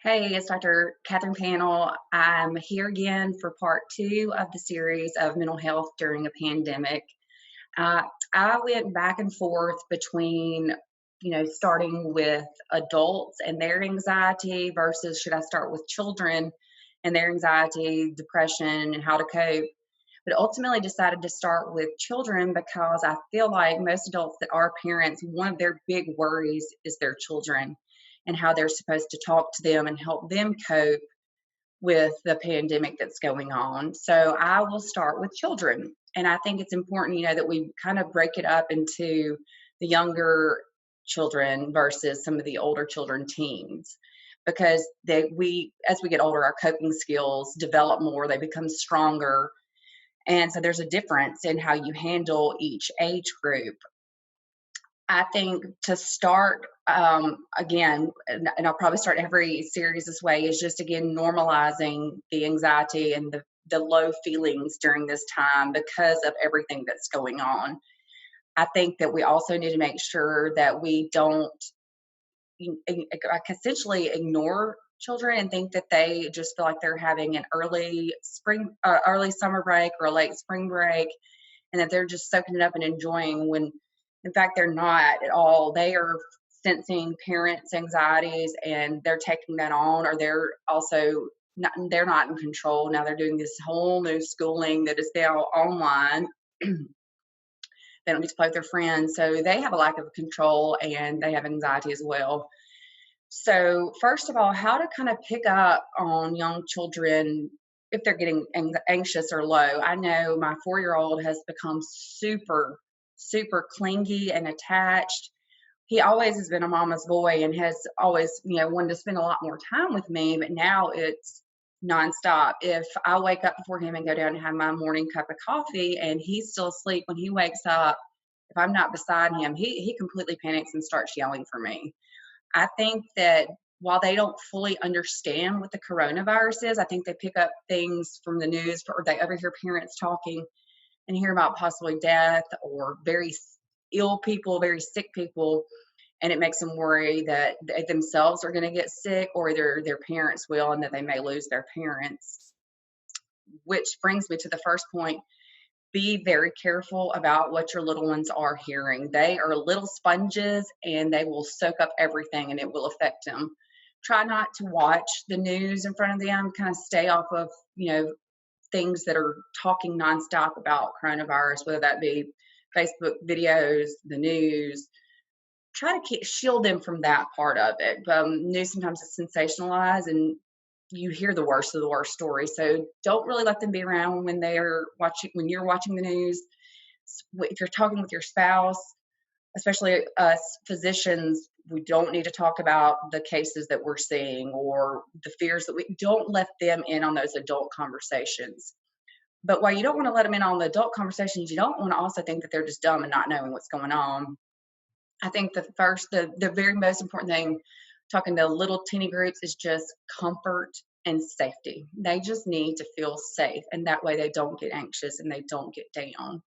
Hey, it's Dr. Katherine Pannel. I'm here again for part two of the series of mental health during a pandemic. Uh, I went back and forth between, starting with adults and their anxiety versus should I start with children and their anxiety, depression, and how to cope. But ultimately decided to start with children because I feel like most adults that are parents, one of their big worries is their children and how they're supposed to talk to them and help them cope with the pandemic that's going on. So I will start with children. And I think it's important, that we kind of break it up into the younger children versus some of the older children, teens, because as we get older, our coping skills develop more, they become stronger, and so there's a difference in how you handle each age group. I think to start, again, and I'll probably start every series this way, is just again normalizing the anxiety and the low feelings during this time because of everything that's going on. I think that we also need to make sure that we don't essentially ignore children and think that they just feel like they're having an early summer break or a late spring break, and that they're just soaking it up and enjoying when in fact they're not at all. They are sensing parents' anxieties and they're taking that on, or they're not in control. Now they're doing this whole new schooling that is now online. They don't get to play with their friends. So they have a lack of control and they have anxiety as well. So, first of all, how to kind of pick up on young children if they're getting anxious or low. I know my 4-year-old has become super, super clingy and attached. He always has been a mama's boy and has always, wanted to spend a lot more time with me, but now it's nonstop. If I wake up before him and go down and have my morning cup of coffee and he's still asleep when he wakes up, if I'm not beside him, he completely panics and starts yelling for me. I think that while they don't fully understand what the coronavirus is, I think they pick up things from the news, or they overhear parents talking and hear about possibly death or very ill people, very sick people, and it makes them worry that they themselves are going to get sick or either their parents will and that they may lose their parents. Which brings me to the first point: be very careful about what your little ones are hearing. They are little sponges and they will soak up everything and it will affect them. Try not to watch the news in front of them, kind of stay off of, things that are talking nonstop about coronavirus, whether that be Facebook videos, the news. Try to shield them from that part of it. News sometimes is sensationalized and you hear the worst of the worst stories. So don't really let them be around when you're watching the news. If you're talking with your spouse, especially us physicians, we don't need to talk about the cases that we're seeing or the fears that we don't let them in on those adult conversations. But while you don't want to let them in on the adult conversations, you don't want to also think that they're just dumb and not knowing what's going on. I think the very most important thing talking to little teeny groups is just comfort and safety. They just need to feel safe, and that way they don't get anxious and they don't get down.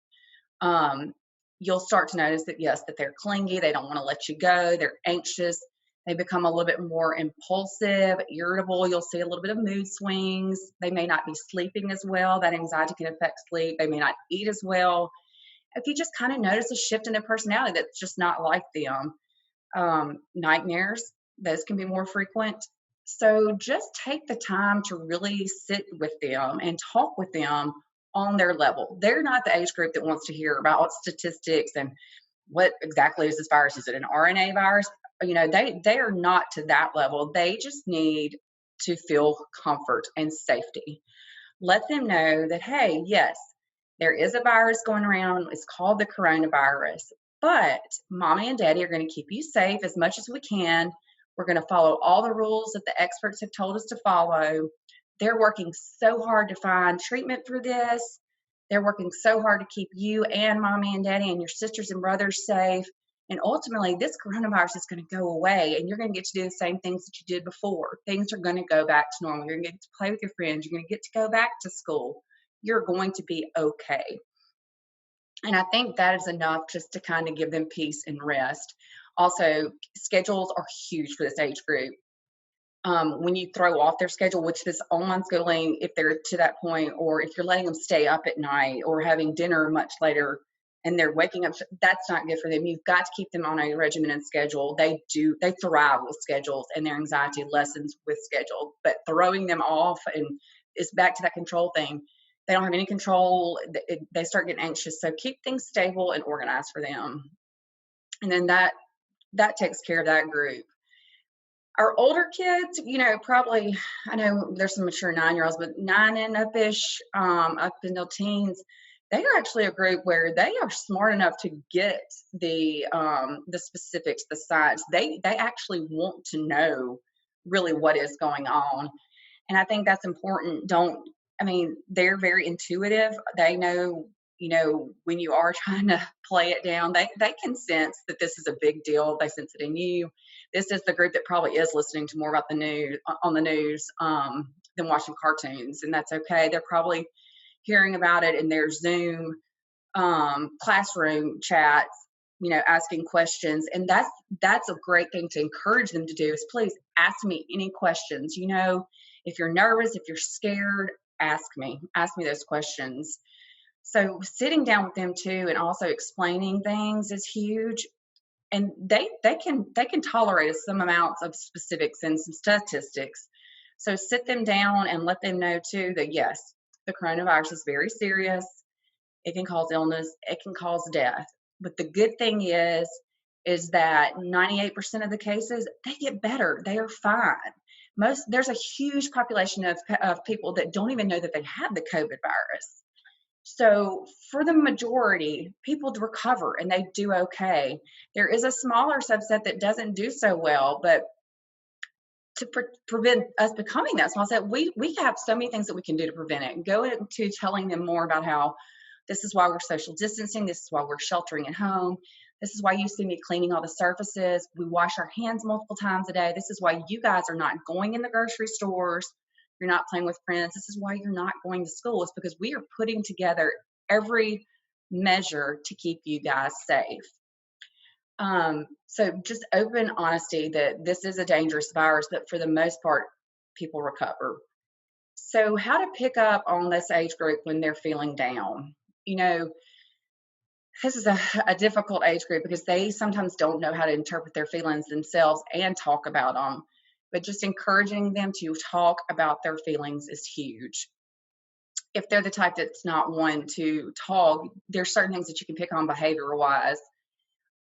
Um, you'll start to notice that, yes, that they're clingy, they don't want to let you go, they're anxious, they become a little bit more impulsive, irritable. You'll see a little bit of mood swings. They may not be sleeping as well. That anxiety can affect sleep. They may not eat as well. If you just kind of notice a shift in their personality that's just not like them. Nightmares, those can be more frequent. So just take the time to really sit with them and talk with them on their level. They're not the age group that wants to hear about statistics and what exactly is this virus. Is it an RNA virus? They are not to that level. They just need to feel comfort and safety. Let them know that, hey, yes, there is a virus going around. It's called the coronavirus, but mommy and daddy are going to keep you safe as much as we can. We're going to follow all the rules that the experts have told us to follow. They're working so hard to find treatment for this. They're working so hard to keep you and mommy and daddy and your sisters and brothers safe. And ultimately, this coronavirus is going to go away and you're going to get to do the same things that you did before. Things are going to go back to normal. You're going to get to play with your friends. You're going to get to go back to school. You're going to be okay. And I think that is enough just to kind of give them peace and rest. Also, schedules are huge for this age group. when you throw off their schedule, which this online schooling, if they're to that point, or if you're letting them stay up at night or having dinner much later and they're waking up, that's not good for them. You've got to keep them on a regimented schedule. They thrive with schedules, and their anxiety lessens with schedule. But throwing them off, and it's back to that control thing. They don't have any control. They start getting anxious. So keep things stable and organized for them. And then that takes care of that group. Our older kids, probably, I know there's some mature 9-year-olds, but 9 and up-ish, up until teens, they are actually a group where they are smart enough to get the specifics, the science. They actually want to know really what is going on. And I think that's important. They're very intuitive. They know, when you are trying to play it down, they can sense that this is a big deal. They sense it in you. This is the group that probably is listening to more about the news on the news than watching cartoons, and that's okay. They're probably hearing about it in their Zoom classroom chats, asking questions. And that's a great thing to encourage them to do, is please ask me any questions. If you're nervous, if you're scared, ask me those questions. So sitting down with them too, and also explaining things, is huge. And they can tolerate some amounts of specifics and some statistics. So sit them down and let them know too that yes, the coronavirus is very serious. It can cause illness. It can cause death. But the good thing is that 98% of the cases, they get better. They are fine. There's a huge population of people that don't even know that they have the COVID virus. So for the majority, people recover and they do okay. There is a smaller subset that doesn't do so well, but to prevent us becoming that small set, we have so many things that we can do to prevent it. Go into telling them more about how this is why we're social distancing. This is why we're sheltering at home. This is why you see me cleaning all the surfaces. We wash our hands multiple times a day. This is why you guys are not going in the grocery stores. You're not playing with friends. This is why you're not going to school. It's because we are putting together every measure to keep you guys safe. So just open honesty that this is a dangerous virus, but for the most part, people recover. So how to pick up on this age group when they're feeling down? This is a difficult age group because they sometimes don't know how to interpret their feelings themselves and talk about them. But just encouraging them to talk about their feelings is huge. If they're the type that's not one to talk, there's certain things that you can pick on behavior-wise.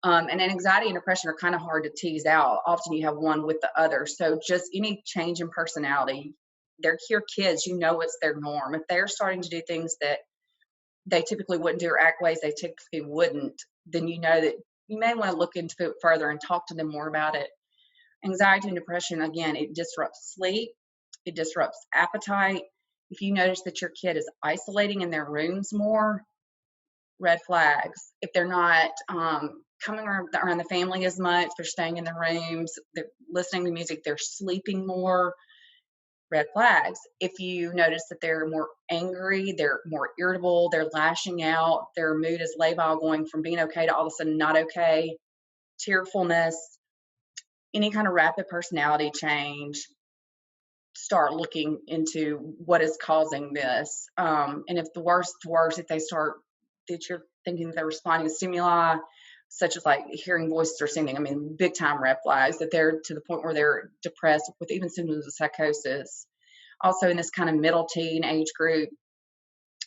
And anxiety and depression are kind of hard to tease out. Often you have one with the other. So just any change in personality, they're your kids, it's their norm. If they're starting to do things that they typically wouldn't do or act ways they typically wouldn't, then you know that you may want to look into it further and talk to them more about it. Anxiety and depression, again, it disrupts sleep. It disrupts appetite. If you notice that your kid is isolating in their rooms more, red flags. If they're not coming around the family as much, they're staying in their rooms, they're listening to music, they're sleeping more, red flags. If you notice that they're more angry, they're more irritable, they're lashing out, their mood is labile, going from being okay to all of a sudden not okay, tearfulness, any kind of rapid personality change, start looking into what is causing this. And if the worst, if they start that you're thinking that they're responding to stimuli, such as like hearing voices or singing, big time red flags, that they're to the point where they're depressed with even symptoms of psychosis. Also in this kind of middle teen age group,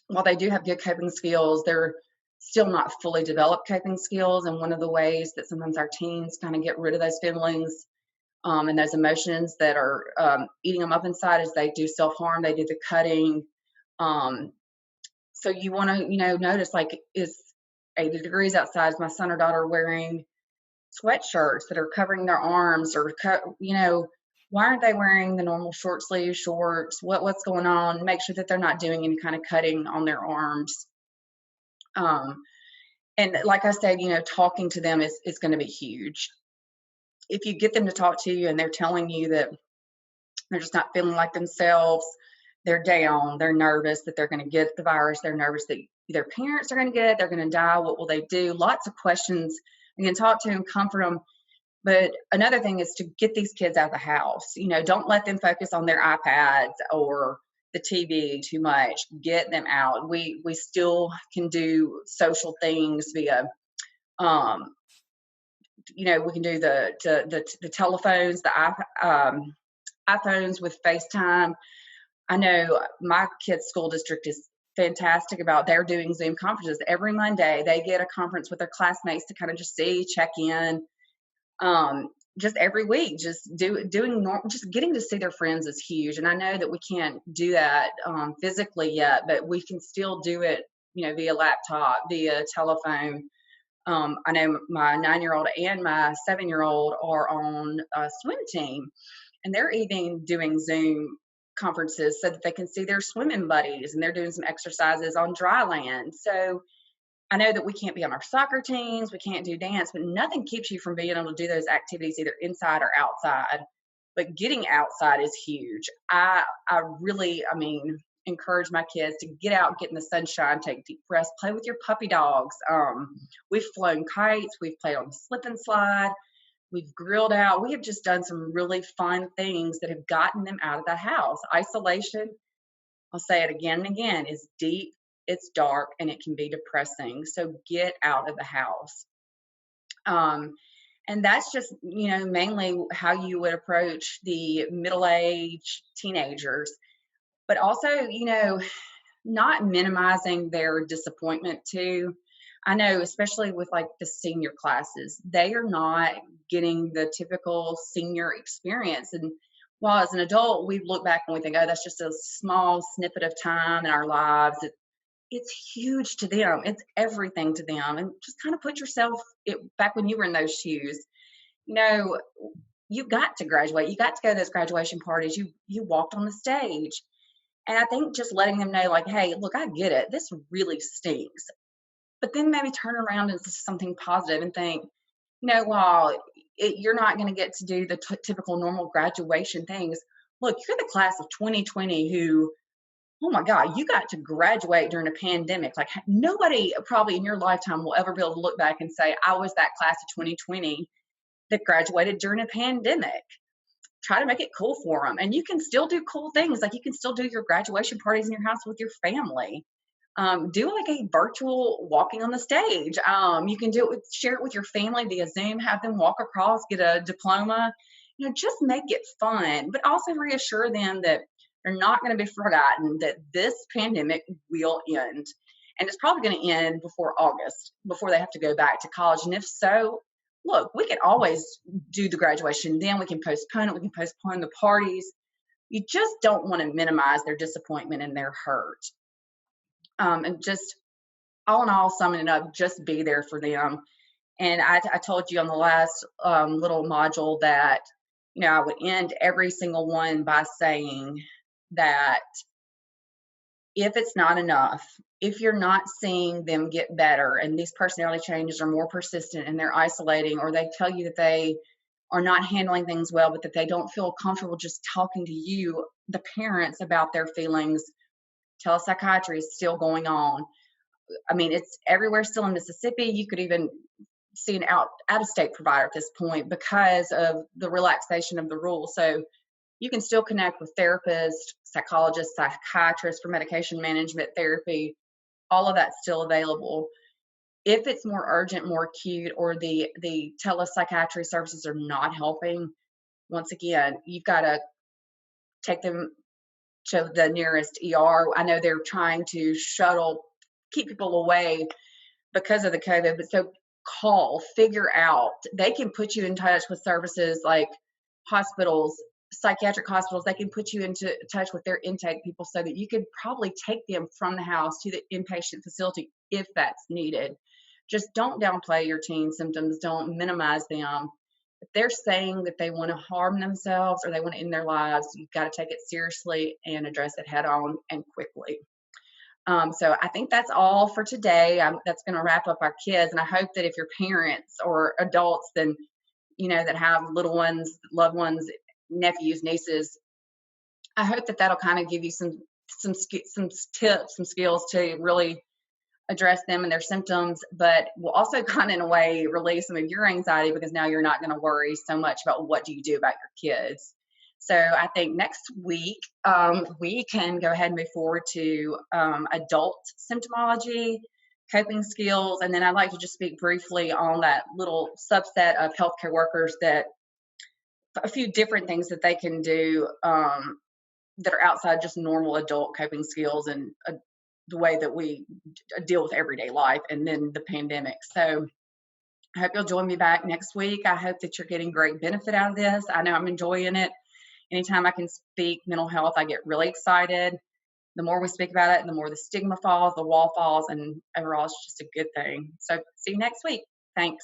while they do have good coping skills, they're still not fully developed coping skills. And one of the ways that sometimes our teens kind of get rid of those feelings and those emotions that are eating them up inside is they do self-harm, they do the cutting. So you want to, notice, like, is 80 degrees outside, is my son or daughter wearing sweatshirts that are covering their arms, or why aren't they wearing the normal short sleeve shorts? What's going on? Make sure that they're not doing any kind of cutting on their arms. And like I said, talking to them is going to be huge. If you get them to talk to you and they're telling you that they're just not feeling like themselves, they're down, they're nervous that they're going to get the virus, they're nervous that their parents are going to get it, they're going to die, what will they do? Lots of questions. You can talk to them, comfort them, But another thing is to get these kids out of the house. Don't let them focus on their iPads or the TV too much. Get them out. We still can do social things via, um, we can do the telephones, iPhones with FaceTime. I know my kids' school district is fantastic about they're doing Zoom conferences every Monday. They get a conference with their classmates to kind of just check in, just every week. Just getting to see their friends is huge. And I know that we can't do that physically yet, but we can still do it, via laptop, via telephone. I know my 9-year-old and my 7-year-old are on a swim team, and they're even doing Zoom conferences so that they can see their swimming buddies, and they're doing some exercises on dry land. So I know that we can't be on our soccer teams, we can't do dance, but nothing keeps you from being able to do those activities either inside or outside. But getting outside is huge. I really, encourage my kids to get out, get in the sunshine, take deep breaths, play with your puppy dogs. We've flown kites, we've played on the slip and slide, we've grilled out. We have just done some really fun things that have gotten them out of the house. Isolation, I'll say it again and again, is deep, it's dark, and it can be depressing. So get out of the house. And that's just, mainly how you would approach the middle-aged teenagers. But also, not minimizing their disappointment too. I know, especially with like the senior classes, they are not getting the typical senior experience. And while as an adult, we look back and we think, oh, that's just a small snippet of time in our lives. It's huge to them. It's everything to them. And just kind of put yourself back when you were in those shoes. You got to graduate. You got to go to those graduation parties. You walked on the stage. And I think just letting them know, like, hey, look, I get it. This really stinks. But then maybe turn around into something positive and think, while you're not going to get to do the typical normal graduation things, look, you're the class of 2020 who, oh my God, you got to graduate during a pandemic. Like nobody probably in your lifetime will ever be able to look back and say, I was that class of 2020 that graduated during a pandemic. Try to make it cool for them. And you can still do cool things. Like you can still do your graduation parties in your house with your family. Do like a virtual walking on the stage. You can share it with your family via Zoom, have them walk across, get a diploma, just make it fun, but also reassure them that they're not going to be forgotten, that this pandemic will end. And it's probably going to end before August, before they have to go back to college. And if so, look, we can always do the graduation. Then we can postpone it. We can postpone the parties. You just don't want to minimize their disappointment and their hurt. And just all in all, summing it up, just be there for them. And I told you on the last little module that, I would end every single one by saying that if it's not enough, if you're not seeing them get better and these personality changes are more persistent and they're isolating, or they tell you that they are not handling things well, but that they don't feel comfortable just talking to you, the parents, about their feelings, telepsychiatry is still going on. It's everywhere still in Mississippi. You could even see an out-of-state provider at this point because of the relaxation of the rule. So you can still connect with therapists, psychologists, psychiatrists for medication management therapy. All of that's still available. If it's more urgent, more acute, or the telepsychiatry services are not helping, once again, you've got to take them to the nearest ER. I know they're trying to keep people away because of the COVID, but so call, figure out. They can put you in touch with services like hospitals, psychiatric hospitals. They can put you into touch with their intake people so that you could probably take them from the house to the inpatient facility if that's needed. Just don't downplay your teen symptoms. Don't minimize them. If they're saying that they want to harm themselves or they want to end their lives, you've got to take it seriously and address it head on and quickly. So I think that's all for today. That's going to wrap up our kids. And I hope that if you're parents or adults, then, that have little ones, loved ones, nephews, nieces, I hope that that'll kind of give you some tips, some skills to really address them and their symptoms, but will also kind of in a way relieve some of your anxiety because now you're not going to worry so much about what do you do about your kids. So I think next week we can go ahead and move forward to adult symptomology, coping skills, and then I'd like to just speak briefly on that little subset of healthcare workers that a few different things that they can do that are outside just normal adult coping skills and the way that we deal with everyday life and then the pandemic. So I hope you'll join me back next week. I hope that you're getting great benefit out of this. I know I'm enjoying it. Anytime I can speak mental health, I get really excited. The more we speak about it, the more the stigma falls, the wall falls, and overall, it's just a good thing. So see you next week. Thanks.